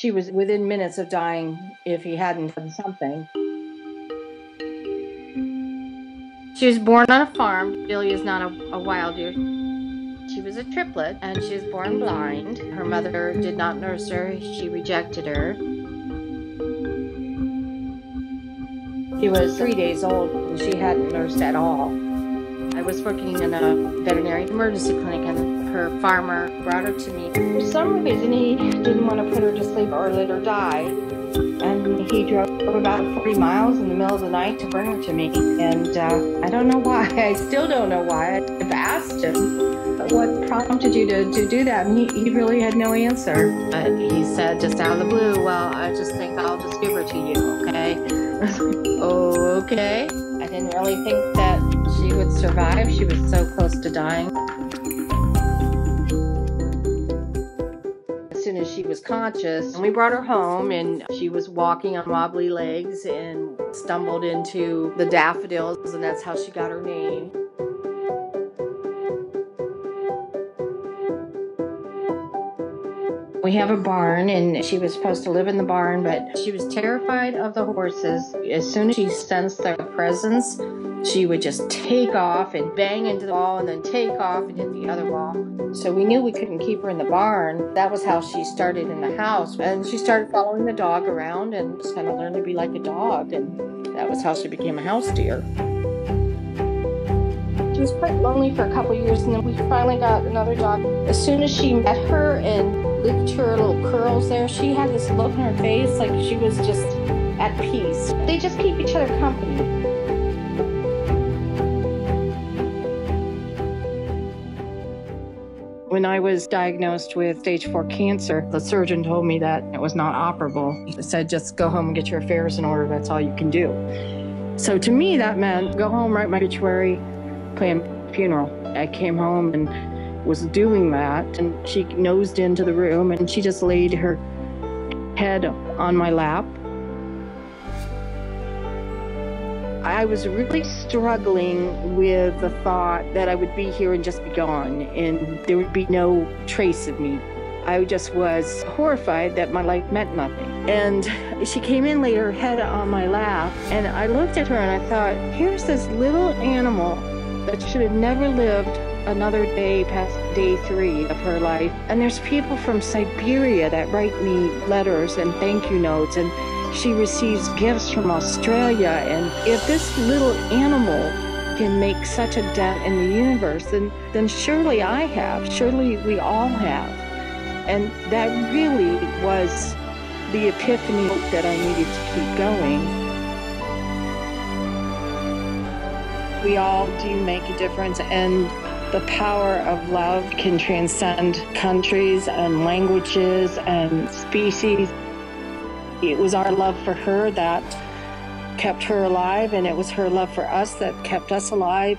She was within minutes of dying if he hadn't done something. She was born on a farm. Billy is not a wild deer. She was a triplet, and she was born blind. Her mother did not nurse her. She rejected her. She was 3 days old, and she hadn't nursed at all. I was working in a veterinary emergency clinic, and her farmer brought her to me. For some reason, he didn't want to put her to sleep or let her die. And he drove about 40 miles in the middle of the night to bring her to me. And I don't know why. I still don't know why. I've asked him, what prompted you to do that? And he really had no answer. He said just out of the blue, well, I just think I'll just give her to you, okay? I was like, oh, okay. I didn't really think that she would survive. She was so close to dying. As soon as she was conscious, we brought her home, and she was walking on wobbly legs and stumbled into the daffodils, and that's how she got her name. We have a barn, and she was supposed to live in the barn, but she was terrified of the horses. As soon as she sensed their presence, she would just take off and bang into the wall and then take off and hit the other wall. So we knew we couldn't keep her in the barn. That was how she started in the house. And she started following the dog around and just kind of learned to be like a dog. And that was how she became a house deer. She was quite lonely for a couple years, and then we finally got another dog. As soon as she met her and licked her little curls there, she had this look on her face like she was just at peace. They just keep each other company. When I was diagnosed with stage 4 cancer, the surgeon told me that it was not operable. He said, just go home and get your affairs in order. That's all you can do. So to me, that meant go home, write my obituary, plan funeral. I came home and was doing that, and she nosed into the room, and she just laid her head on my lap. I was really struggling with the thought that I would be here and just be gone, and there would be no trace of me. I just was horrified that my life meant nothing. And she came in, laid her head on my lap, and I looked at her and I thought, here's this little animal that should have never lived another day past day 3 of her life. And there's people from Siberia that write me letters and thank you notes, and she receives gifts from Australia. And if this little animal can make such a dent in the universe, then surely I have, surely we all have. And that really was the epiphany that I needed to keep going. We all do make a difference, and the power of love can transcend countries and languages and species. It was our love for her that kept her alive, and it was her love for us that kept us alive.